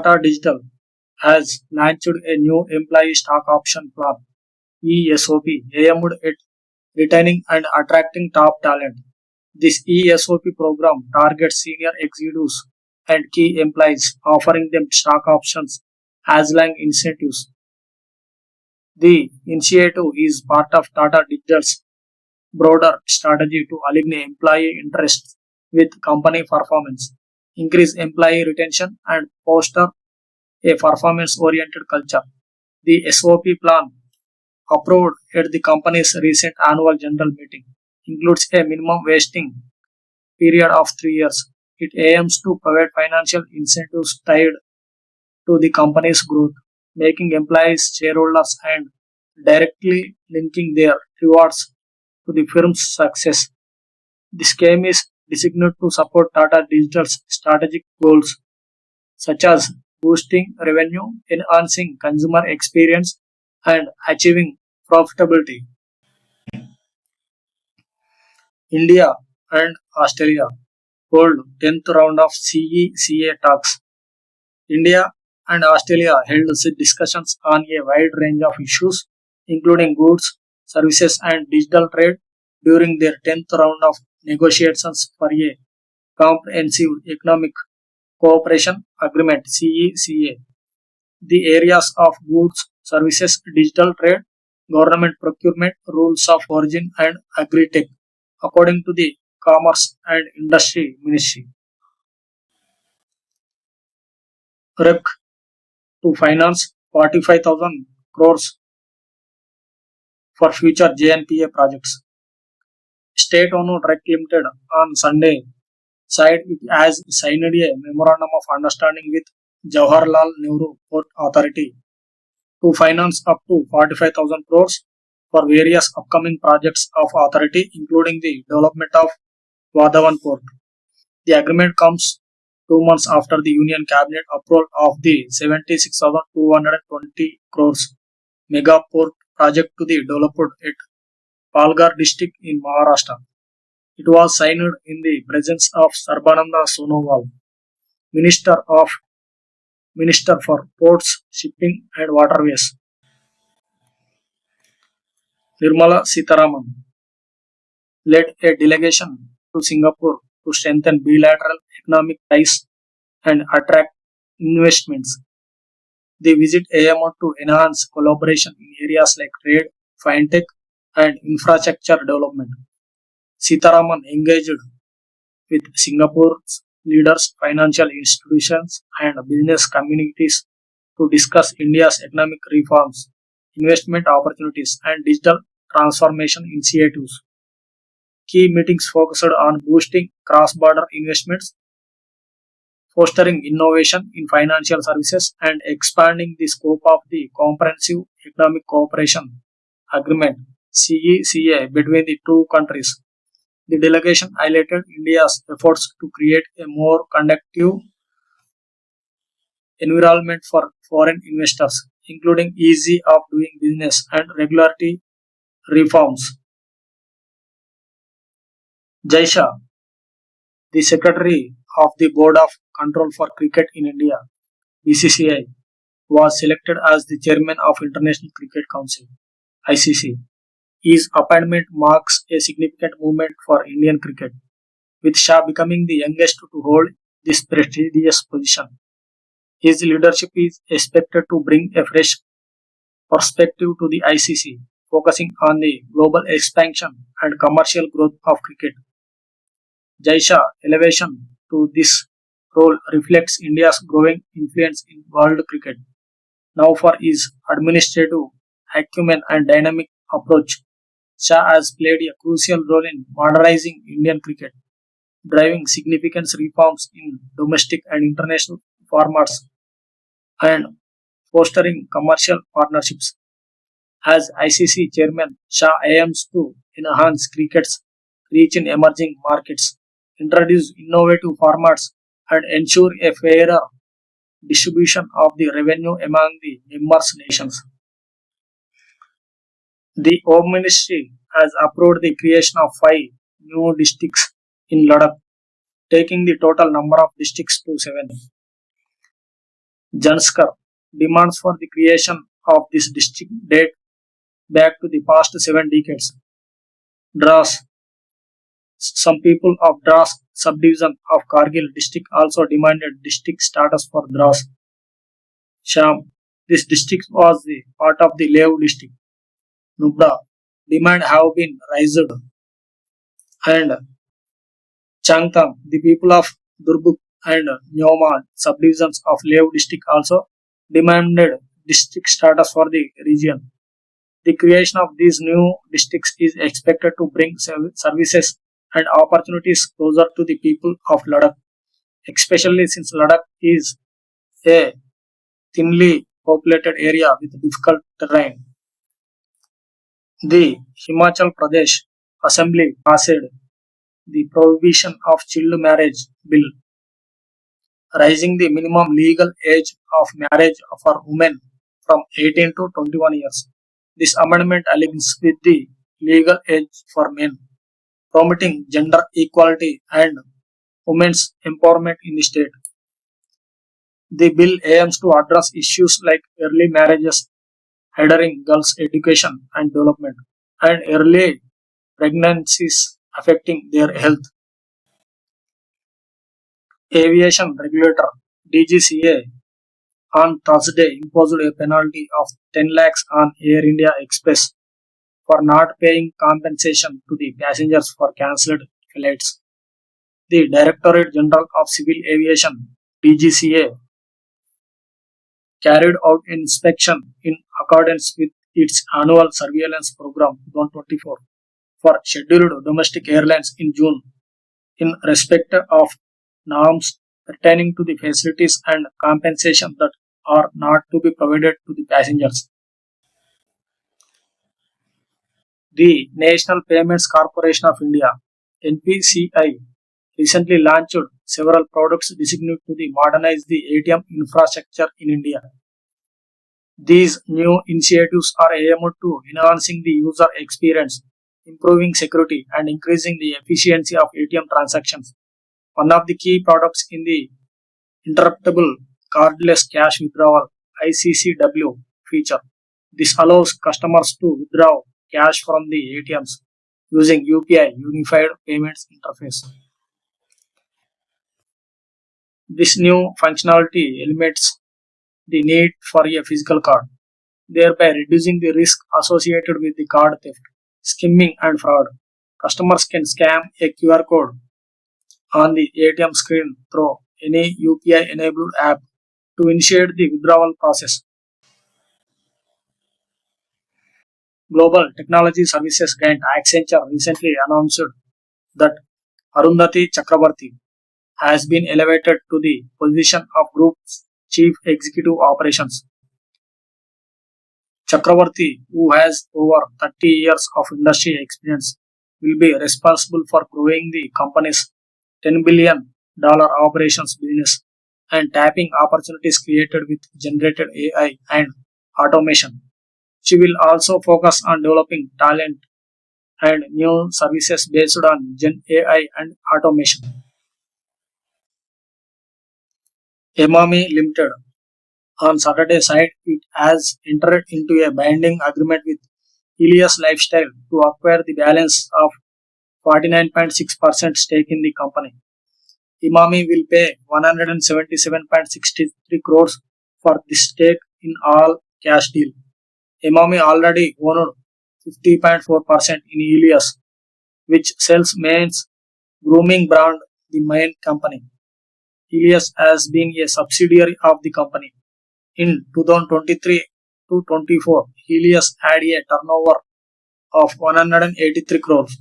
Tata Digital has launched a new employee stock option plan ESOP aimed at retaining and attracting top talent. This ESOP program targets senior executives and key employees, offering them stock options as long incentives. The initiative is part of Tata Digital's broader strategy to align employee interests with company performance, increase employee retention, and foster a performance oriented culture. The SOP plan, approved at the company's recent annual general meeting, includes a minimum vesting period of 3 years. It aims to provide financial incentives tied to the company's growth, making employees shareholders and directly linking their rewards to the firm's success. The scheme is designed to support Tata Digital's strategic goals such as boosting revenue, enhancing consumer experience, and achieving profitability. India and Australia hold 10th round of CECA talks. India and Australia held discussions on a wide range of issues, including goods, services, and digital trade, during their 10th round of negotiations for a comprehensive economic cooperation agreement CECA. The areas of goods, services, digital trade, government procurement, rules of origin, and agri-tech, according to the Commerce and Industry Ministry. REC to finance 45,000 crores for future JNPA projects. State-owned REC Limited on Sunday said it has signed a memorandum of understanding with Jawaharlal Nehru Port Authority to finance up to 45,000 crores for various upcoming projects of authority, including the development of Vadhavan Port. The agreement comes 2 months after the Union Cabinet approval of the 76,220 crores mega port project to be developed at Palghar district in Maharashtra. It was signed in the presence of Sarbananda Sonowal, Minister of Minister for Ports, Shipping and Waterways. Nirmala Sitharaman led a delegation to Singapore to strengthen bilateral economic ties and attract investments. The visit aimed to enhance collaboration in areas like trade, fintech, and infrastructure development. Sitharaman engaged with Singapore's leaders, financial institutions, and business communities to discuss India's economic reforms, investment opportunities, and digital transformation initiatives. Key meetings focused on boosting cross border investments, fostering innovation in financial services, and expanding the scope of the Comprehensive Economic Cooperation Agreement CECA between the two countries. The delegation highlighted India's efforts to create a more conducive environment for foreign investors, including ease of doing business and regulatory reforms. Jai Shah, the Secretary of the Board of Control for Cricket in India, BCCI, was selected as the Chairman of International Cricket Council (ICC). His appointment marks a significant movement for Indian cricket, with Shah becoming the youngest to hold this prestigious position. His leadership is expected to bring a fresh perspective to the ICC, focusing on the global expansion and commercial growth of cricket. Jai Shah elevation to this role reflects India's growing influence in world cricket. Now, for his administrative acumen and dynamic approach, Shah has played a crucial role in modernizing Indian cricket, driving significant reforms in domestic and international formats, and fostering commercial partnerships. As ICC chairman, Shah aims to enhance cricket's reach in emerging markets, introduce innovative formats, and ensure a fairer distribution of the revenue among the members nations. The Home Ministry has approved the creation of 5 new districts in Ladakh, taking the total number of districts to 7. Janskar demands for the creation of this district date back to the past 7 decades. Dras. Some people of Dras subdivision of Kargil district also demanded district status for Dras. Sham. This district was the part of the Lev district. Nubra. Demand have been raised, and Changtang, the people of Durbuk and Nyoman subdivisions of Lev district also demanded district status for the region. The creation of these new districts is expected to bring services and opportunities closer to the people of Ladakh, especially since Ladakh is a thinly populated area with difficult terrain. The Himachal Pradesh Assembly passed the prohibition of child marriage bill, raising the minimum legal age of marriage for women from 18 to 21 years. This amendment aligns with the legal age for men, promoting gender equality and women's empowerment in the state. The bill aims to address issues like early marriages, hindering girls' education and development, and early pregnancies affecting their health. Aviation regulator DGCA on Thursday imposed a penalty of 10 lakhs on Air India Express for not paying compensation to the passengers for cancelled flights. The Directorate General of Civil Aviation DGCA carried out an inspection in accordance with its annual surveillance program 2024 for scheduled domestic airlines in June in respect of norms pertaining to the facilities and compensation that are not to be provided to the passengers. The National Payments Corporation of India (NPCI) recently launched several products designed to modernize the ATM infrastructure in India. These new initiatives are aimed to enhancing the user experience, improving security, and increasing the efficiency of ATM transactions. One of the key products in the interruptible cardless cash withdrawal (ICCW) feature. This allows customers to withdraw cash from the ATMs using UPI Unified Payments Interface. This new functionality eliminates the need for a physical card, thereby reducing the risk associated with the card theft, skimming, and fraud. Customers can scan a QR code on the ATM screen through any UPI enabled app to initiate the withdrawal process. Global technology services giant Accenture recently announced that Arundhati Chakrabarti has been elevated to the position of Group's Chief Executive Operations. Chakrabarti, who has over 30 years of industry experience, will be responsible for growing the company's $10 billion operations business and tapping opportunities created with generated AI and automation. She will also focus on developing talent and new services based on Gen AI and automation. Emami Limited on Saturday said it has entered into a binding agreement with Helios Lifestyle to acquire the balance of 49.6% stake in the company. Imami will pay 177.63 crores for this stake in all cash deal. Imami already owned 50.4% in Helios, which sells men's grooming brand the main company. Helios has been a subsidiary of the company. In 2023 to 24, Helios had a turnover of 183 crores.